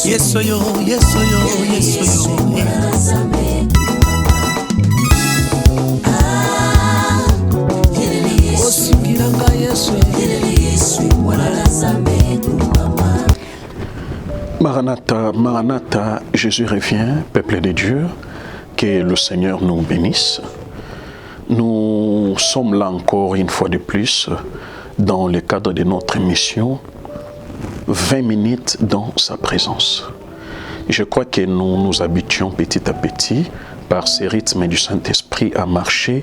Yeso yo, yeso yo, yeso yo. Osikiranga yeso. Maranatha, Maranatha, Jésus revient, peuple de Dieu, que le Seigneur nous bénisse. Nous sommes là encore une fois de plus dans le cadre de notre émission 20 minutes dans sa présence. Je crois que nous nous habituons petit à petit par ces rythmes du Saint-Esprit à marcher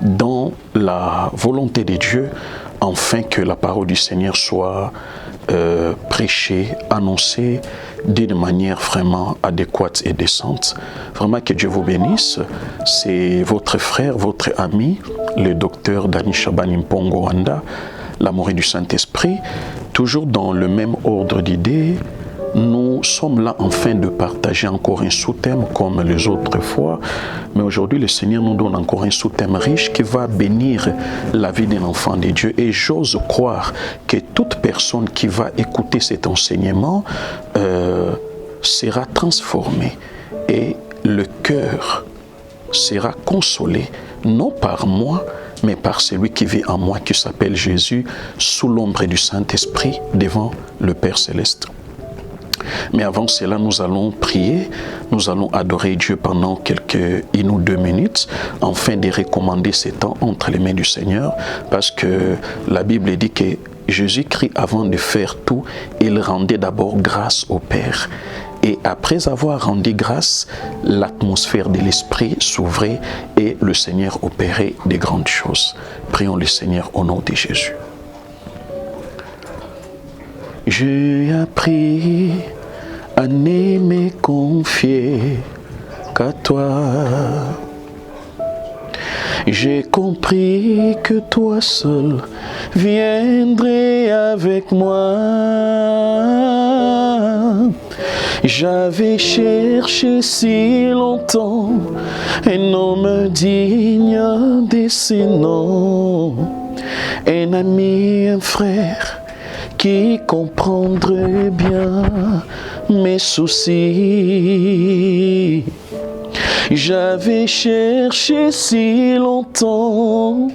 dans la volonté de Dieu afin que la parole du Seigneur soit prêchée, annoncée d'une manière vraiment adéquate et décente. Vraiment que Dieu vous bénisse. C'est votre frère, votre ami, le docteur Dani Shabani Mpongo Wanda, l'amoureux du Saint-Esprit. Toujours dans le même ordre d'idées, nous sommes là enfin de partager encore un sous-thème comme les autres fois. Mais aujourd'hui, le Seigneur nous donne encore un sous-thème riche qui va bénir la vie d'un enfant de Dieu. Et j'ose croire que toute personne qui va écouter cet enseignement sera transformée et le cœur sera consolé, non par moi, mais par celui qui vit en moi, qui s'appelle Jésus, sous l'ombre du Saint-Esprit, devant le Père Céleste. Mais avant cela, nous allons prier, nous allons adorer Dieu pendant une ou 2 minutes, afin de recommander ces temps entre les mains du Seigneur, parce que la Bible dit que Jésus-Christ, avant de faire tout, il rendait d'abord grâce au Père. Et après avoir rendu grâce, l'atmosphère de l'Esprit s'ouvrait et le Seigneur opérait de grandes choses. Prions le Seigneur au nom de Jésus. J'ai appris à ne me confier qu'à toi. J'ai compris que toi seul viendrais avec moi. J'avais cherché si longtemps un homme digne de ce nom, un ami, un frère qui comprendrait bien mes soucis. J'avais cherché si longtemps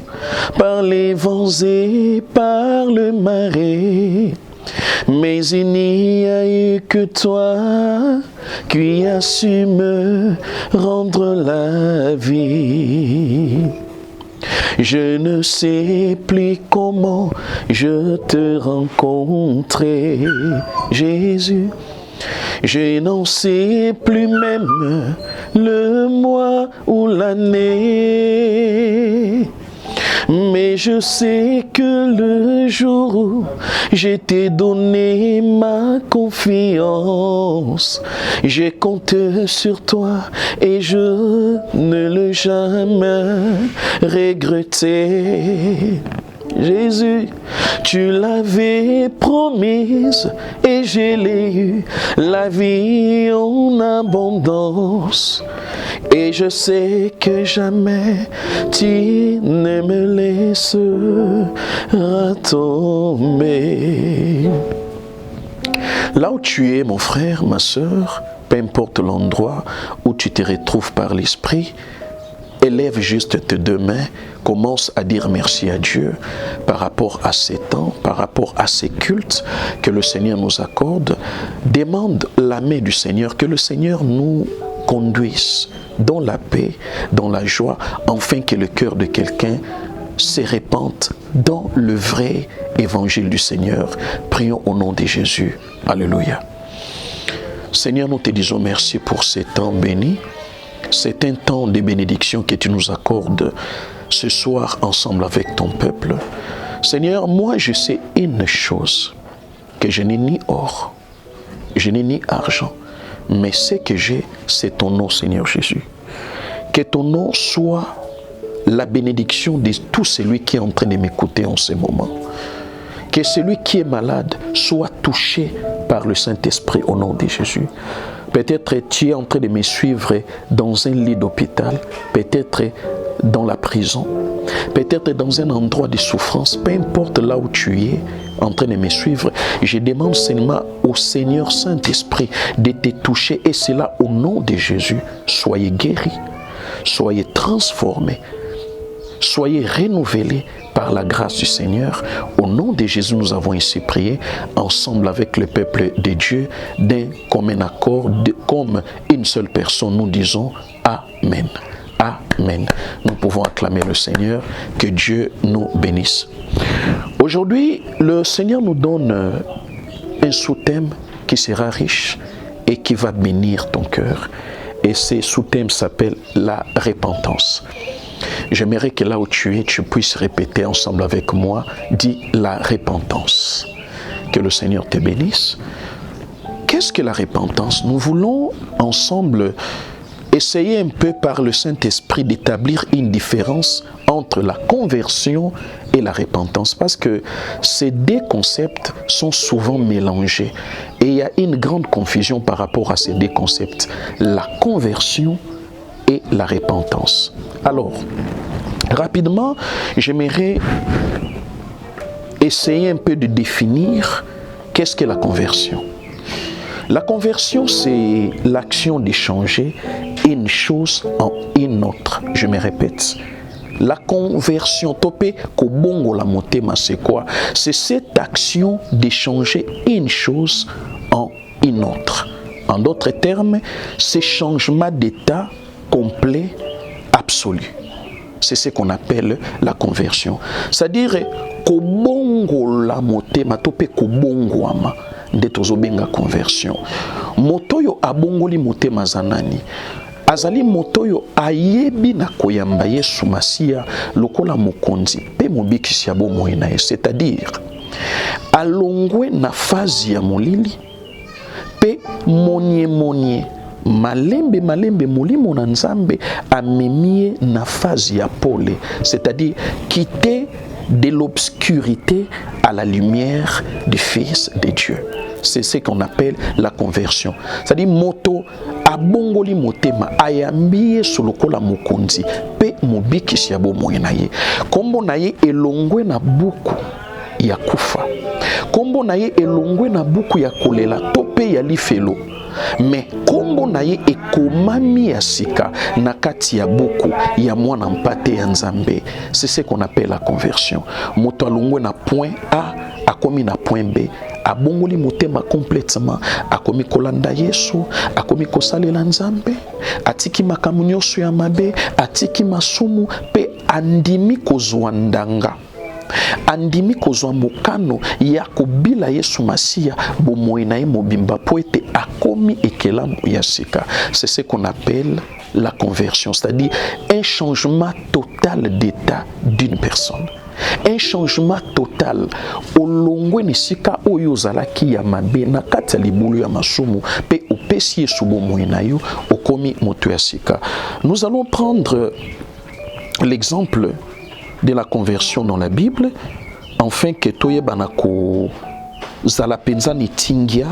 par les vents et par le marais, mais il n'y a eu que toi qui as su me rendre la vie. Je ne sais plus comment je te rencontrais, Jésus. Je n'en sais plus même le mois ou l'année. Mais je sais que le jour où je t'ai donné ma confiance, j'ai compté sur toi et je ne l'ai jamais regretté. Jésus, tu l'avais promise et je l'ai eu, la vie en abondance. Et je sais que jamais tu ne me laisseras tomber. Là où tu es, mon frère, ma soeur, peu importe l'endroit où tu te retrouves par l'Esprit, élève juste tes 2 mains, commence à dire merci à Dieu par rapport à ces temps, par rapport à ces cultes que le Seigneur nous accorde. Demande la main du Seigneur, que le Seigneur nous conduise dans la paix, dans la joie, afin que le cœur de quelqu'un se répande dans le vrai évangile du Seigneur. Prions au nom de Jésus. Alléluia. Seigneur, nous te disons merci pour ces temps bénis. C'est un temps de bénédiction que tu nous accordes ce soir ensemble avec ton peuple. Seigneur, moi je sais une chose, que je n'ai ni or, je n'ai ni argent, mais ce que j'ai, c'est ton nom, Seigneur Jésus. Que ton nom soit la bénédiction de tout celui qui est en train de m'écouter en ce moment. Que celui qui est malade soit touché par le Saint-Esprit au nom de Jésus. Peut-être tu es en train de me suivre dans un lit d'hôpital, peut-être dans la prison, peut-être dans un endroit de souffrance, peu importe là où tu es, en train de me suivre, je demande seulement au Seigneur Saint-Esprit de te toucher, et cela au nom de Jésus. Soyez guéris, soyez transformés, soyez renouvelés par la grâce du Seigneur. Au nom de Jésus, nous avons ici prié ensemble avec le peuple de Dieu, d'un commun accord, comme une seule personne. Nous disons Amen. Amen. Nous pouvons acclamer le Seigneur. Que Dieu nous bénisse. Aujourd'hui, le Seigneur nous donne un sous-thème qui sera riche et qui va bénir ton cœur. Et ce sous-thème s'appelle la repentance. J'aimerais que là où tu es, tu puisses répéter ensemble avec moi, dis la repentance. Que le Seigneur te bénisse. Qu'est-ce que la repentance? Nous voulons ensemble essayer un peu par le Saint-Esprit d'établir une différence entre la conversion et la repentance, parce que ces deux concepts sont souvent mélangés et il y a une grande confusion par rapport à ces deux concepts, la conversion et la repentance. Alors, rapidement, j'aimerais essayer un peu de définir qu'est-ce que la conversion. La conversion, c'est l'action d'échanger une chose en une autre. Je me répète. La conversion, topé kobongo la motema, c'est quoi? C'est cette action d'échanger une chose en une autre. En d'autres termes, c'est changement d'état complet, absolu. C'est ce qu'on appelle la conversion. C'est-à-dire, kobongo la motema, topé kobongo ama. Nde tozobenga conversion. Motoyo abongoli motema zanani. Azali motoyo ayebi na koyamba Yesu Masia lokola mokonzi pe mobikisi ya bomoi na ye. C'est-à-dire, alongwe na fazi ya molili pe monye malembe molimo na Nzambe amemie na fazi ya pole. C'est-à-dire, quitter de l'obscurité à la lumière du Fils de Dieu. C'est ce qu'on appelle la conversion. C'est-à-dire, moto abongoli motema ayambiye solokola mokonzi pe mobikisi ya bomoi na ye. Kombo na ye elongwe na buku ya kufa. Kombo na ye elongwe na buku ya kolela to pe ya lifelo. Mais kombo na ye ekomami ya sika na kati ya buku ya mwana mpate ya Nzambe. C'est ce qu'on appelle la conversion. Moto alongwe na point A akomi na point B. Abongoli motema complètement, akomi kolanda Yesu, akomi kosalela Nzambe, atiki makambo nyonso ya mabe, atiki masumu pe andimi kozwa ndanga. Andimi kozwa mokano ya kobila Yesu Masia bomoi na ye mobimba po ete akomi ekelamu ya sika. C'est ce qu'on appelle la conversion, c'est-à-dire un changement total d'état d'une personne. Un changement total. Olongwe ni sika oyo zalaki ya mabe na kati ya libulu ya masumu pe opesi Yesu bomoi na yo okomi moto ya sika. Nous allons prendre l'exemple de la conversion dans la Bible, afin que toyebana ko zala penza ni tingia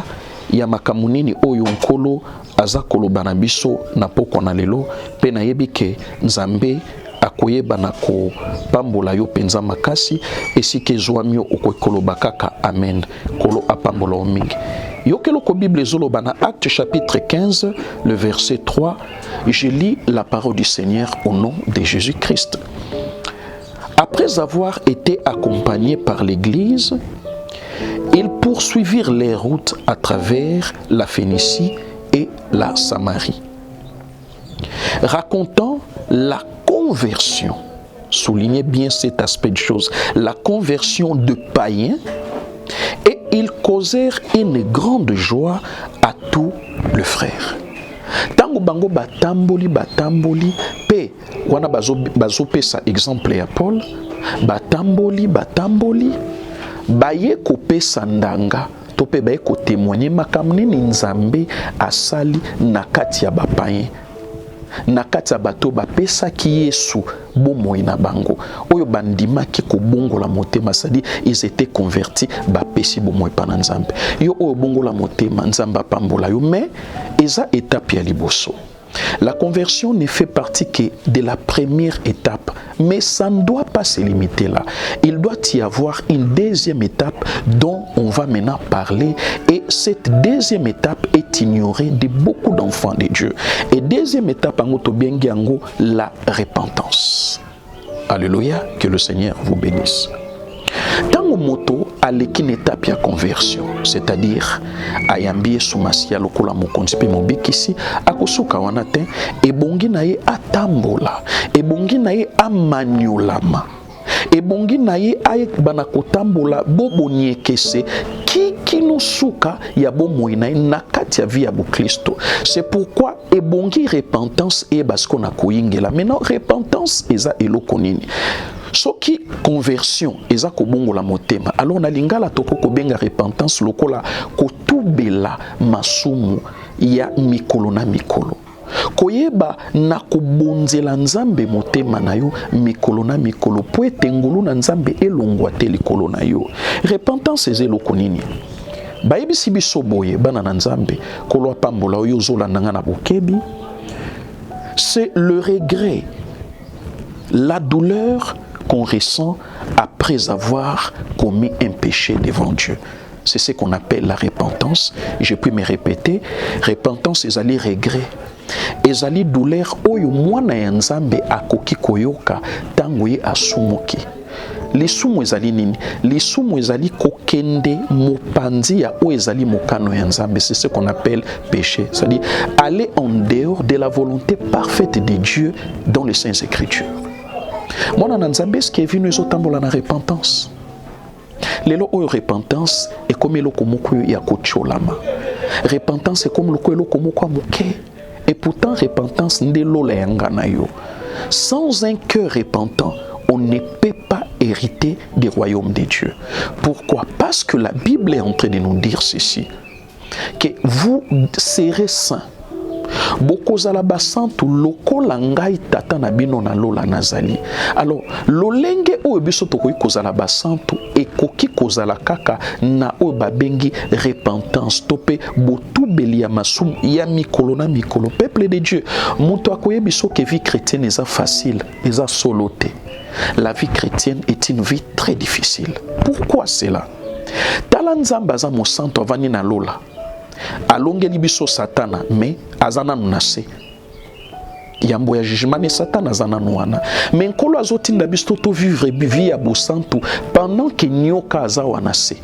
ya makamunini oyo nkolo aza koloba biso na poko na lelo pe na yebi ke Nzambe akoyebana ko pambola yo penza makasi esike zwamio okokoloba kaka amen kolo apambola omingi. Yokelo ko Bible zoloba na Acte chapitre 15 le verset 3, je lis la parole du Seigneur au nom de Jésus-Christ. Après avoir été accompagnés par l'Église, ils poursuivirent les routes à travers la Phénicie et la Samarie, racontant la conversion. Soulignez bien cet aspect de choses, la conversion de païens, et ils causèrent une grande joie à tous les frères. Tango bango batamboli pe wana bazo pesa exemple ya Paul batamboli baye kopesa ndanga to pe baye ko témoigner makamnini Nzambe asali na kati ya bapayen na kati ya bato bapesa ki Yesu bomoi na bango oyo bandima ki kobongola motema, c'est-à-dire ils étaient convertis bapesi bomoi pa na Nzambe yo oyo bongola motema Nzambe pambola yo, mais eza étape ya liboso. La conversion ne fait partie que de la première étape, mais ça ne doit pas se limiter là. Il doit y avoir une deuxième étape dont on va maintenant parler, et cette deuxième étape est ignorée de beaucoup d'enfants de Dieu. Et deuxième étape, la repentance. Alléluia, que le Seigneur vous bénisse. Tango moto aleki une étape ya conversion, c'est-à-dire ayambie sumasia lokola mokonzi pe mobikisi akosuka wana te, ebongi na ye atambola, ebongi na ye amaniolama, ebongi na ye ayebana kotambola boboni ekese kino suka ya bomoi na ye na kati ya vie ya Kristo. C'est pourquoi ebongi repentance e basko na koyingela. Maintenant repentance eza eloko nini? Soki conversion eza kobongola motema, alors na lingala toko kobenga repentance lokola kotubela masumu ya mikolo na mikolo. Koyeba na kobonzela nzambe motema na yo mikolo na mikolo po ete ngolu na nzambe elongwa te likolo na yo. Repentance eza eloko nini? Bayebisi biso boye bana na nzambe kolwa pambola oyo ozolanda nga na bokebi. C'est le regret, la douleur qu'on ressent après avoir commis un péché devant Dieu. C'est ce qu'on appelle la repentance. Je peux me répéter, repentance ezali regret, ezali douleur oyo mwana ya nzambe akoki koyoka tango ye asumuki. Lisumu ezali nini? Lisumu ezali kokende mopanzi ya o ezali mokano ya nzambe. C'est ce qu'on appelle péché. C'est-à-dire aller en dehors de la volonté parfaite de Dieu dans les Saintes Écritures. Mwana na nzambe ce qui est venu ezotambola na repentance. Lelo oyo repentance est comme eloko moko ya kocholama. Repentance est comme eloko moko moke. Et pourtant repentance ndelola yanga na yo. Sans un cœur repentant, on ne peut pas hériter du royaume de Dieu. Pourquoi? Parce que la Bible est en train de nous dire ceci, que vous serez saints. Bokozala basantu lokola ngai tata na bino na lola nazali. Alors lolenge oyo biso tokoki kozala basantu ekoki kozala kaka na oyo babengi repentance tope botubeli ya masumu ya mikolo na mikolo. Peuple de Dieu, muto akoye biso ke vie chrétienne eza facile, eza solo te. La vie chrétienne est une vie très difficile. Pourquoi cela? Tala nzambe aza mosantu avani na lola. Alongeli biso satana, mais azana nunase. Yambo ya jugement ne satana azana nuana. Mais nkolo azotinda biso to vivre vie ya bosantu pendant que nyoka azawanase.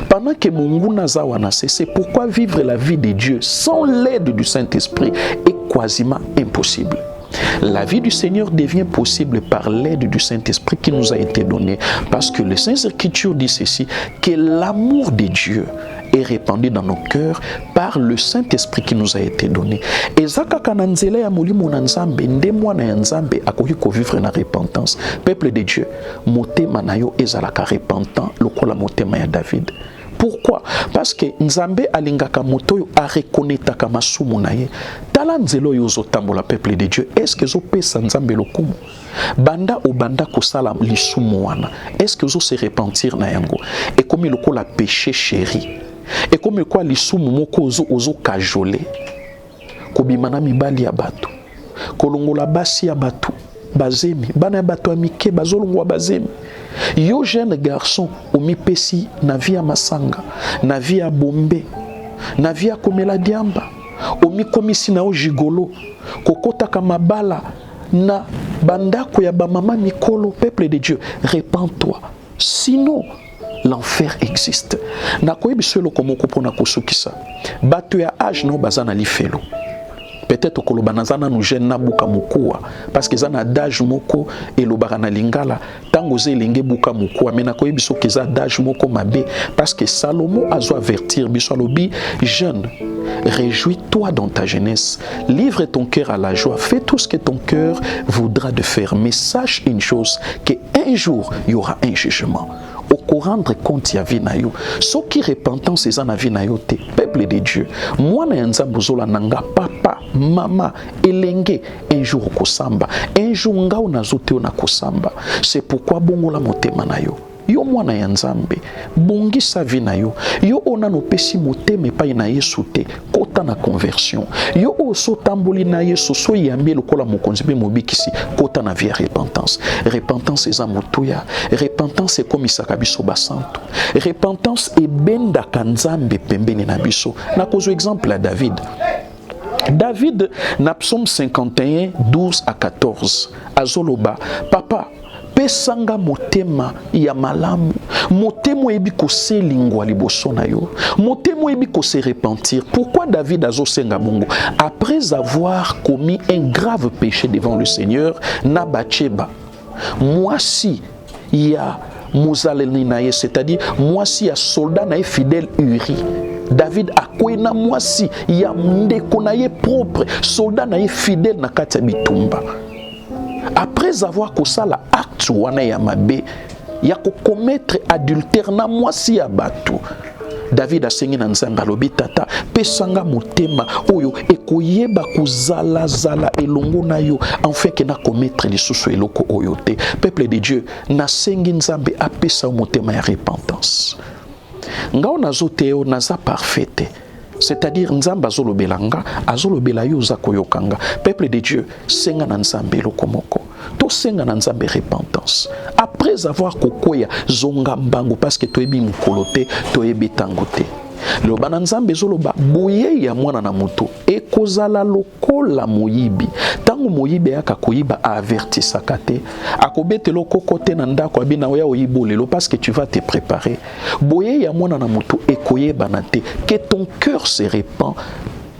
Pendant que munguna azawanase. C'est pourquoi vivre la vie de Dieu sans l'aide du Saint-Esprit est quasiment impossible. La vie du Seigneur devient possible par l'aide du Saint-Esprit qui nous a été donné. Parce que les Saintes Écritures disent ceci, que l'amour de Dieu est répandu dans nos cœurs par le Saint-Esprit qui nous a été donné. Et zakaka na nzela ya molimo na nzambe nde mwana ya nzambe akoki ko vivre na repentance. Peuple de Dieu, motema na yo ezalaka repentant lokola motema ya David. Pourquoi? Parce que nzambe alingaka moto a reconnaître masumu na ye. Tala nzelo yo zotambola peuple de Dieu. Est-ce que zo pesa nzambe lokumu? Banda ou banda kosala lisumu wana. Est-ce que zo se repentir na yango? Et comme lokola péché chéri. Et comme quoi lisumu moko ozo kajole. Kobimana mibali ya batu. Kolongola basi ya batu. Bazemi. Bana ya batu amike bazolongwa bazemi. Yo jeune garçon omipesi na via masanga, na via bombe, na via komela diamba, omikomisi na ojigolo, kokota kamabala na bandako ya bamama mikolo. Peuple de Dieu, répands-toi. Sinon, l'enfer existe. Na koyebiselo komoko pona kosukisa. Bato ya âge no bazana lifelo. Peut-être que l'obanazana nous gêne na buka mukua parce que zana adage moko et l'obarana lingala tango ze lenge buka mukua mais na koye biso ke za adage moko mabe parce que Salomon a zo avertir biso lobi jeune, réjouis-toi dans ta jeunesse, livre ton cœur à la joie, fais tout ce que ton cœur voudra de faire, mais sache une chose, que un jour il y aura un jugement. Au rendre compte ya vie na yo. Ce qui repentance c'est na vie na yo te. Peuple de Dieu. Moi na nzambe zola nanga papa, mama, elenge un jour kosamba. Un jour nga na zote na kosamba. C'est pourquoi bongo la motema na yo. yo mwana ya nzambe bongisa vi na yo yo ona no pesi motema epai na Yesu te kota na conversion yo oso tamboli na Yesu so yambi lokola mokonzi mpe mobikisi kota na vie ya repentance eza motuya repentance ekomisaka biso basantu repentance ebendaka nzambe pembeni na biso nakozwa exemple ya David na psaume 51 12 à 14 azoloba papa pesanga motema ya malamu motema ebi koselingwa liboso na yo motema ebi se repentir. Pourquoi David azosenga bongo? Après avoir commis un grave péché devant le Seigneur na Bathsheba mwasi ya muzaleli na ye, c'est-à-dire mwasi ya soldat na ye fidèle Uri. David akwena mwasi ya ndeko na ye propre soldat na ye fidèle na kati ya bitumba. Après avoir kosala acte wana ya mabe ya ko commettre adultère na mwasi ya batu, David asengi na nzambe alobi tata pesanga motema oyo ekoyeba kozala elongo na yo enfin ke na commettre lisusu eloko oyo te. Peuple de Dieu, nasengi nzambe apesa motema ya repentance. Ngao nazoteo naza parfaite, c'est-à-dire nzamba azolobelanga azolobela yo za koyokanga. Peuple de Dieu, senga na nzambe lokomoko to senga na nzambe repentance après avoir kokoya zonga mbango parce que toyebi mukolote toyebi tangote. Loba na nzambe zoloba boye ya mwana na moto ekozala lokola moyibi tango moyibi aka koyiba avertisaka te akobete lokoko te na ndako abina oya oyibolelo parce que tu vas te préparer. Boye ya mwana na moto ekoyeba na te que ton cœur se répand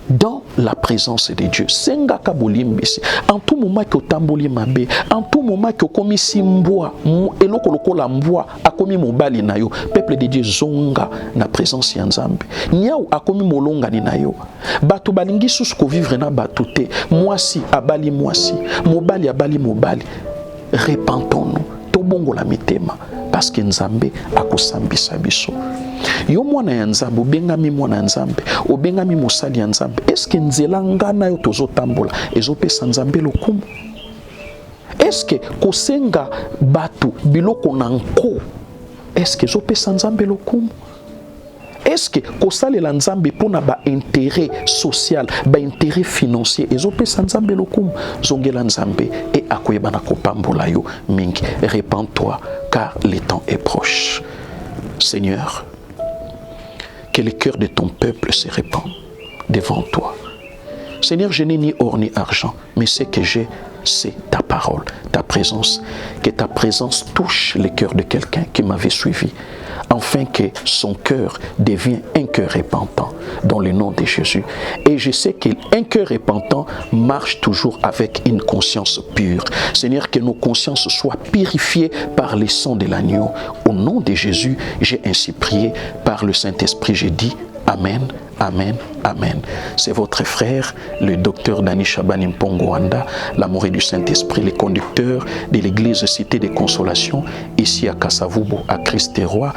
dans la présence de Dieu. Senga kabolimbisi en tout moment que otamboli mabe, en tout moment que okomisi mbwa eloko lokola mbwa akomi mobali na yo, peuple de Dieu zonga na présence ya nzambe. Nyau akomi molonga ni na yo, bato balingi susu ko vivre na bato te, mwasi abali mwasi, mobali abali mobali. Repentons-nous tobongo la mitema parce que nzambe akosambisa biso. Yo mwana ya nzambe obengami mwana ya nzambe obengami mosali ya nzambe, eske nzela ngana yo tozotambola ezopesa nzambe lokumu? Eske kosenga batu biloko na nko eske ezopesa nzambe lokumu? Eske kosalela nzambe pona ba intérêt social ba intérêt financier ezopesa nzambe lokumu? Zongela nzambe e akoyeba na kopambola yo mingi. Répands-toi car le temps est proche. Seigneur, que le cœur de ton peuple se répand devant toi. Seigneur, je n'ai ni or ni argent, mais ce que j'ai, c'est ta parole, ta présence. Que ta présence touche le cœur de quelqu'un qui m'avait suivi, afin que son cœur devienne un cœur repentant, dans le nom de Jésus. Et je sais qu'un cœur repentant marche toujours avec une conscience pure. Seigneur, que nos consciences soient purifiées par le sang de l'agneau. Au nom de Jésus, j'ai ainsi prié. Par le Saint-Esprit, j'ai dit Amen, Amen, Amen. C'est votre frère, le docteur Dani Shabani Mpongwanda, l'amoureux du Saint-Esprit, le conducteur de l'église Cité des Consolations, ici à Kasavubo, à Christ-Roi,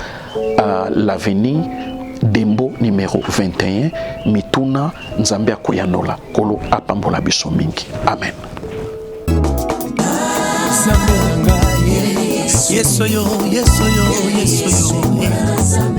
à l'avenue Dembo numéro 21, Mituna, Nzambia Koyanola, Kolo Apambola Bisomingi. Amen. Yes, yo, yes, yo, yes, yo.